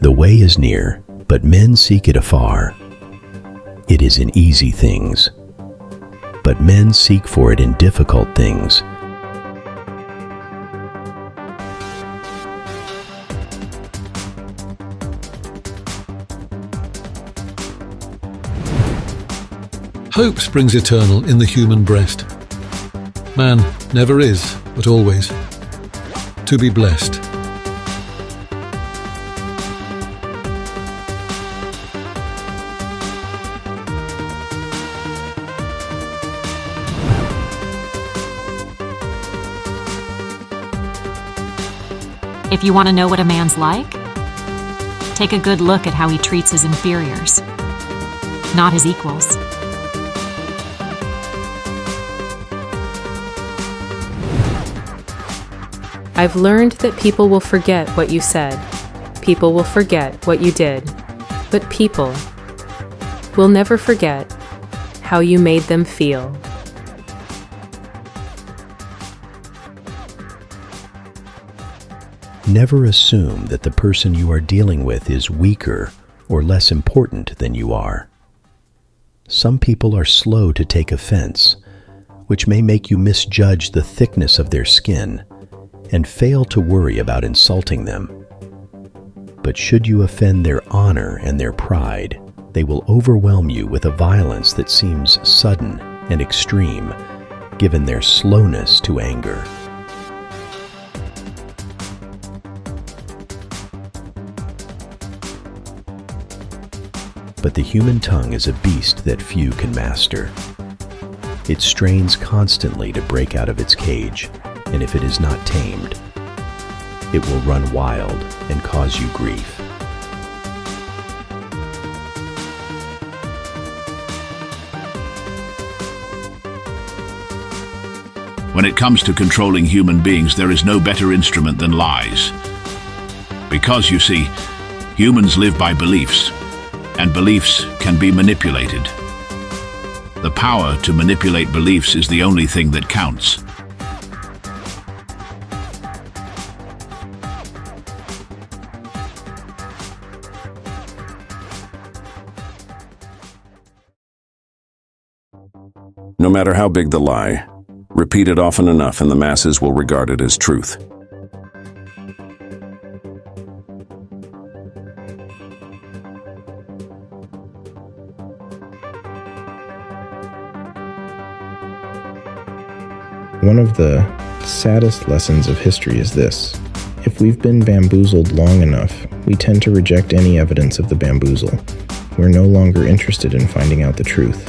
The way is near, but men seek it afar. It is in easy things, but men seek for it in difficult things. Hope springs eternal in the human breast. Man never is, but always. To be blessed. If you want to know what a man's like, take a good look at how he treats his inferiors, not his equals. I've learned that people will forget what you said. People will forget what you did. But people will never forget how you made them feel. Never assume that the person you are dealing with is weaker or less important than you are. Some people are slow to take offense, which may make you misjudge the thickness of their skin and fail to worry about insulting them. But should you offend their honor and their pride, they will overwhelm you with a violence that seems sudden and extreme, given their slowness to anger. But the human tongue is a beast that few can master. It strains constantly to break out of its cage, and if it is not tamed, it will run wild and cause you grief. When it comes to controlling human beings, there is no better instrument than lies. Because, you see, humans live by beliefs, and beliefs can be manipulated. The power to manipulate beliefs is the only thing that counts. No matter how big the lie, repeat it often enough and the masses will regard it as truth. One of the saddest lessons of history is this. If we've been bamboozled long enough, we tend to reject any evidence of the bamboozle. We're no longer interested in finding out the truth.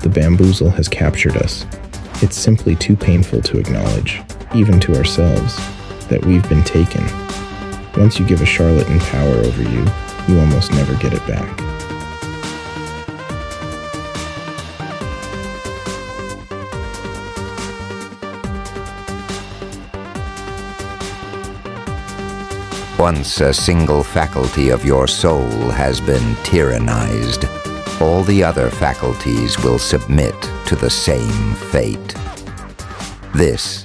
The bamboozle has captured us. It's simply too painful to acknowledge, even to ourselves, that we've been taken. Once you give a charlatan power over you, you almost never get it back. Once a single faculty of your soul has been tyrannized, all the other faculties will submit to the same fate. This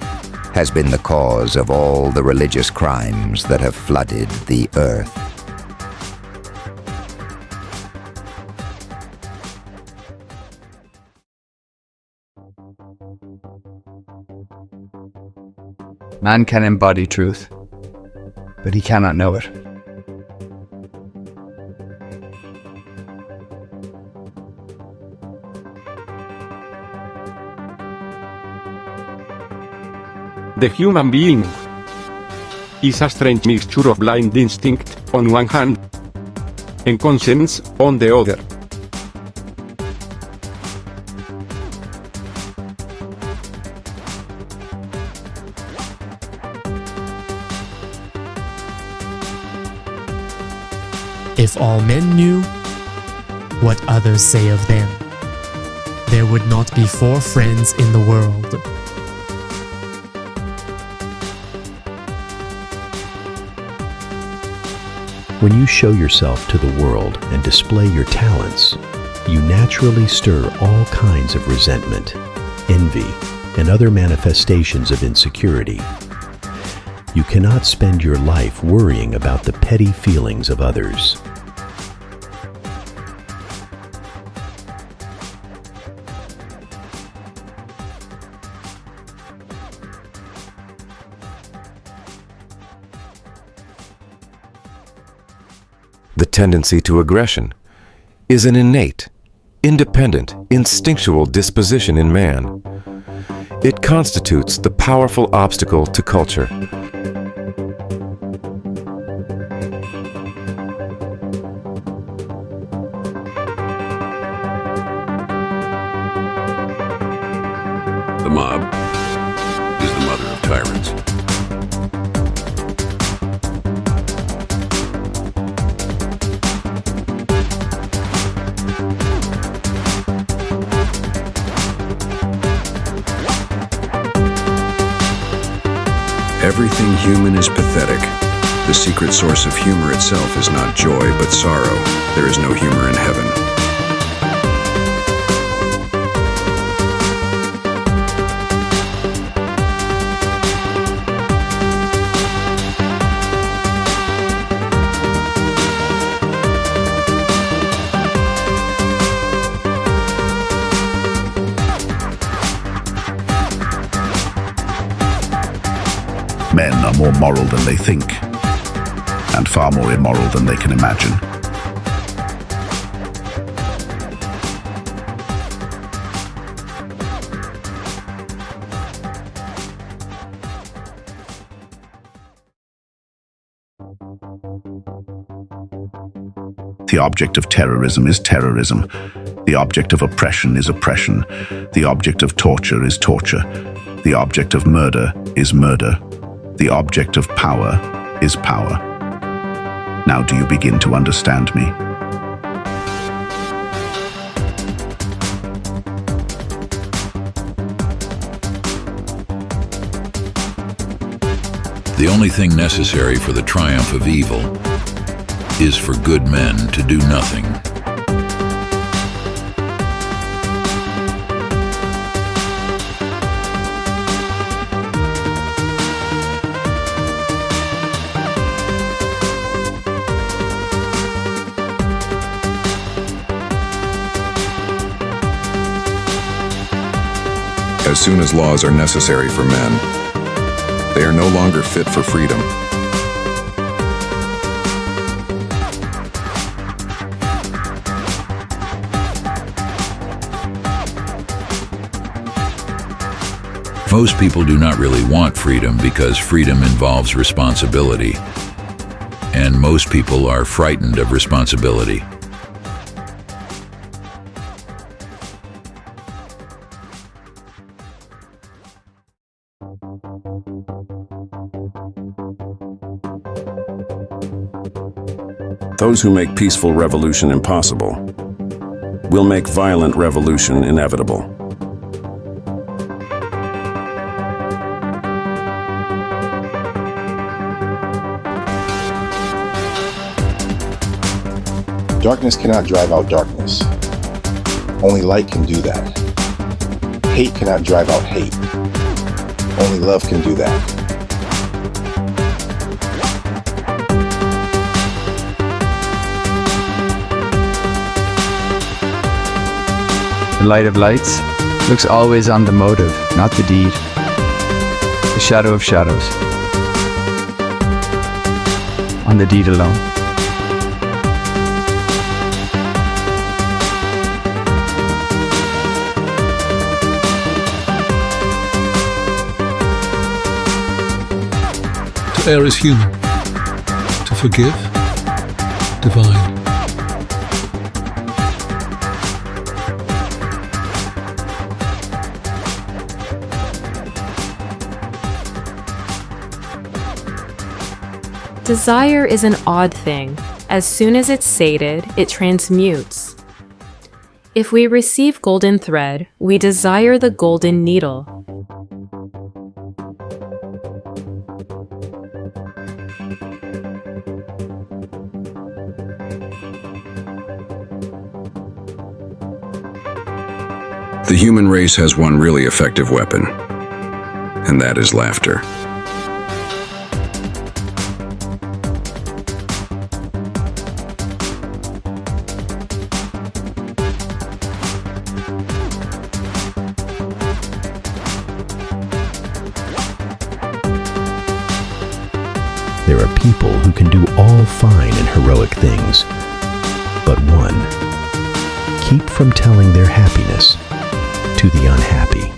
has been the cause of all the religious crimes that have flooded the earth. Man can embody truth, but he cannot know it. The human being is a strange mixture of blind instinct, on one hand, and conscience, on the other. If all men knew what others say of them, there would not be 4 friends in the world. When you show yourself to the world and display your talents, you naturally stir all kinds of resentment, envy, and other manifestations of insecurity. You cannot spend your life worrying about the petty feelings of others. The tendency to aggression is an innate, independent, instinctual disposition in man. It constitutes the powerful obstacle to culture. The mob is the mother of tyrants. Everything human is pathetic. The secret source of humor itself is not joy, but sorrow. There is no humor in heaven. Men are more moral than they think, and far more immoral than they can imagine. The object of terrorism is terrorism. The object of oppression is oppression. The object of torture is torture. The object of murder is murder. The object of power is power. Now do you begin to understand me? The only thing necessary for the triumph of evil is for good men to do nothing. As soon as laws are necessary for men, they are no longer fit for freedom. Most people do not really want freedom because freedom involves responsibility, and most people are frightened of responsibility. Those who make peaceful revolution impossible will make violent revolution inevitable. Darkness cannot drive out darkness. Only light can do that. Hate cannot drive out hate. Only love can do that. The light of lights looks always on the motive, not the deed. The shadow of shadows, on the deed alone. To err is human. To forgive, divine. Desire is an odd thing. As soon as it's sated, it transmutes. If we receive golden thread, we desire the golden needle. The human race has one really effective weapon, and that is laughter. people who can do all fine and heroic things, but one. Keep from telling their happiness to the unhappy.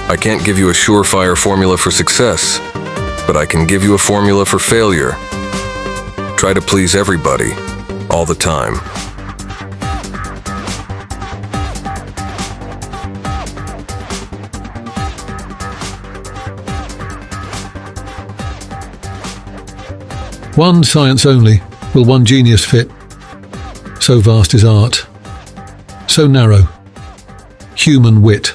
I can't give you a surefire formula for success, but I can give you a formula for failure. Try to please everybody, all the time. One science only will one genius fit. So vast is art, so narrow, human wit.